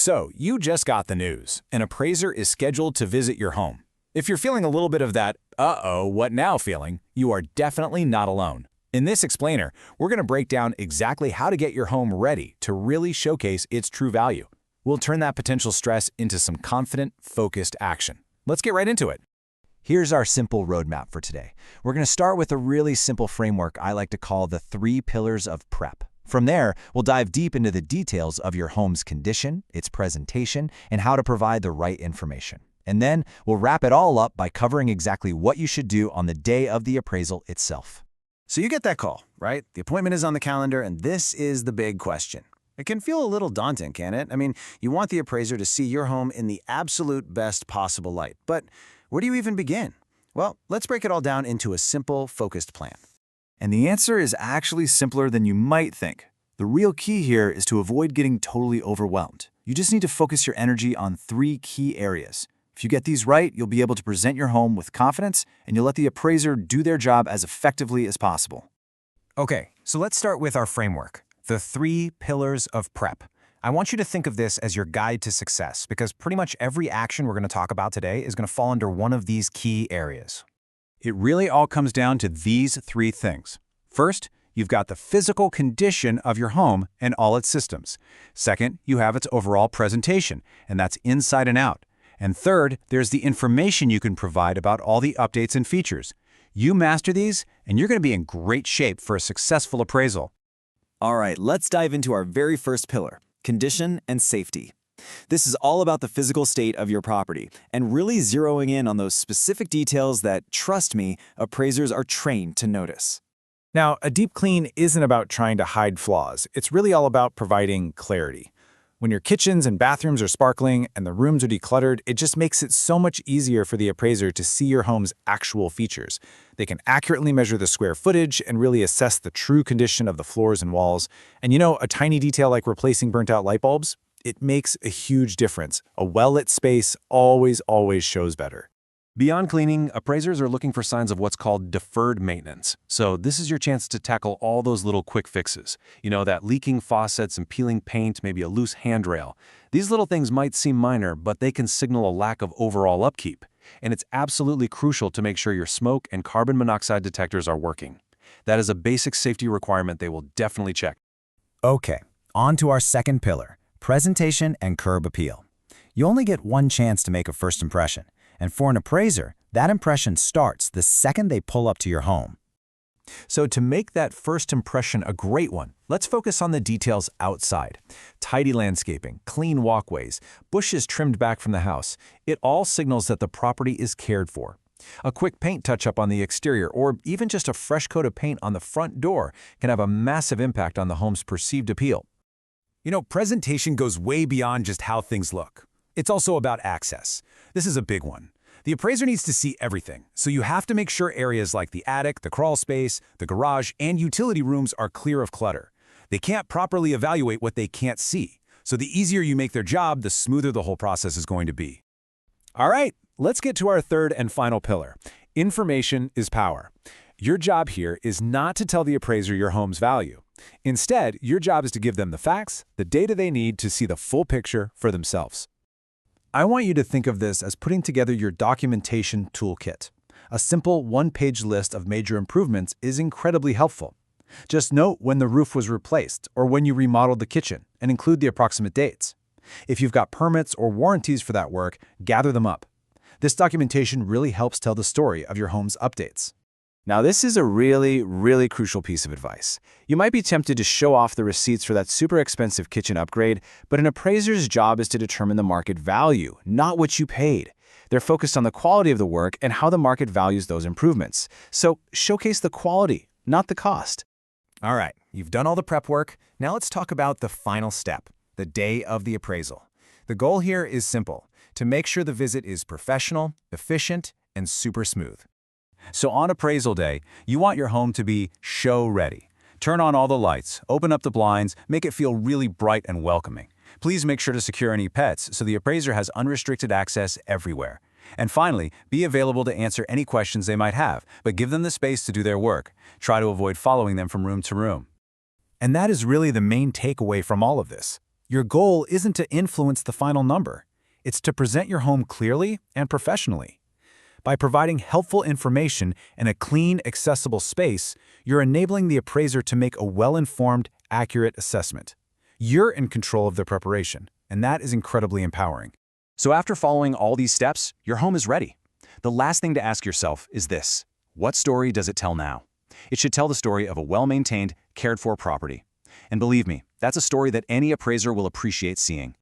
So, you just got the news. An appraiser is scheduled to visit your home. If you're feeling a little bit of that, uh-oh, what now feeling, you are definitely not alone. In this explainer, we're going to break down exactly how to get your home ready to really showcase its true value. We'll turn that potential stress into some confident, focused action. Let's get right into it. Here's our simple roadmap for today. We're going to start with a really simple framework I like to call the 3 pillars of prep. From there, we'll dive deep into the details of your home's condition, its presentation, and how to provide the right information. And then we'll wrap it all up by covering exactly what you should do on the day of the appraisal itself. So you get that call, right? The appointment is on the calendar, and this is the big question. It can feel a little daunting, can't it? I mean, you want the appraiser to see your home in the absolute best possible light. But where do you even begin? Well, let's break it all down into a simple, focused plan. And the answer is actually simpler than you might think. The real key here is to avoid getting totally overwhelmed. You just need to focus your energy on 3 key areas. If you get these right, you'll be able to present your home with confidence, and you'll let the appraiser do their job as effectively as possible. Okay, so let's start with our framework, the 3 pillars of prep. I want you to think of this as your guide to success, because pretty much every action we're going to talk about today is going to fall under one of these key areas. It really all comes down to these 3 things. First, you've got the physical condition of your home and all its systems. Second, you have its overall presentation, and that's inside and out. And third, there's the information you can provide about all the updates and features. You master these, and you're going to be in great shape for a successful appraisal. All right, let's dive into our very first pillar, condition and safety. This is all about the physical state of your property and really zeroing in on those specific details that, trust me, appraisers are trained to notice. Now, a deep clean isn't about trying to hide flaws. It's really all about providing clarity. When your kitchens and bathrooms are sparkling and the rooms are decluttered, it just makes it so much easier for the appraiser to see your home's actual features. They can accurately measure the square footage and really assess the true condition of the floors and walls. And you know, a tiny detail like replacing burnt-out light bulbs, it makes a huge difference. A well-lit space always shows better. Beyond cleaning, appraisers are looking for signs of what's called deferred maintenance. So this is your chance to tackle all those little quick fixes. You know, that leaking faucets and peeling paint, maybe a loose handrail. These little things might seem minor, but they can signal a lack of overall upkeep. And it's absolutely crucial to make sure your smoke and carbon monoxide detectors are working. That is a basic safety requirement they will definitely check. Okay, on to our second pillar, presentation and curb appeal. You only get one chance to make a first impression. And for an appraiser, that impression starts the second they pull up to your home. So to make that first impression a great one, let's focus on the details outside. Tidy landscaping, clean walkways, bushes trimmed back from the house. It all signals that the property is cared for. A quick paint touch-up on the exterior, or even just a fresh coat of paint on the front door, can have a massive impact on the home's perceived appeal. You know, presentation goes way beyond just how things look. It's also about access. This is a big one. The appraiser needs to see everything, so you have to make sure areas like the attic, the crawl space, the garage, and utility rooms are clear of clutter. They can't properly evaluate what they can't see, so the easier you make their job, the smoother the whole process is going to be. All right, let's get to our third and final pillar. Information is power. Your job here is not to tell the appraiser your home's value. Instead, your job is to give them the facts, the data they need to see the full picture for themselves. I want you to think of this as putting together your documentation toolkit. A simple one-page list of major improvements is incredibly helpful. Just note when the roof was replaced or when you remodeled the kitchen and include the approximate dates. If you've got permits or warranties for that work, gather them up. This documentation really helps tell the story of your home's updates. Now, this is a really crucial piece of advice. You might be tempted to show off the receipts for that super expensive kitchen upgrade, but an appraiser's job is to determine the market value, not what you paid. They're focused on the quality of the work and how the market values those improvements. So showcase the quality, not the cost. All right, you've done all the prep work. Now let's talk about the final step, the day of the appraisal. The goal here is simple, to make sure the visit is professional, efficient, and super smooth. So on appraisal day, you want your home to be show-ready. Turn on all the lights, open up the blinds, make it feel really bright and welcoming. Please make sure to secure any pets so the appraiser has unrestricted access everywhere. And finally, be available to answer any questions they might have, but give them the space to do their work. Try to avoid following them from room to room. And that is really the main takeaway from all of this. Your goal isn't to influence the final number. It's to present your home clearly and professionally. By providing helpful information and a clean, accessible space, you're enabling the appraiser to make a well-informed, accurate assessment. You're in control of the preparation, and that is incredibly empowering. So after following all these steps, your home is ready. The last thing to ask yourself is this: what story does it tell now? It should tell the story of a well-maintained, cared-for property. And believe me, that's a story that any appraiser will appreciate seeing.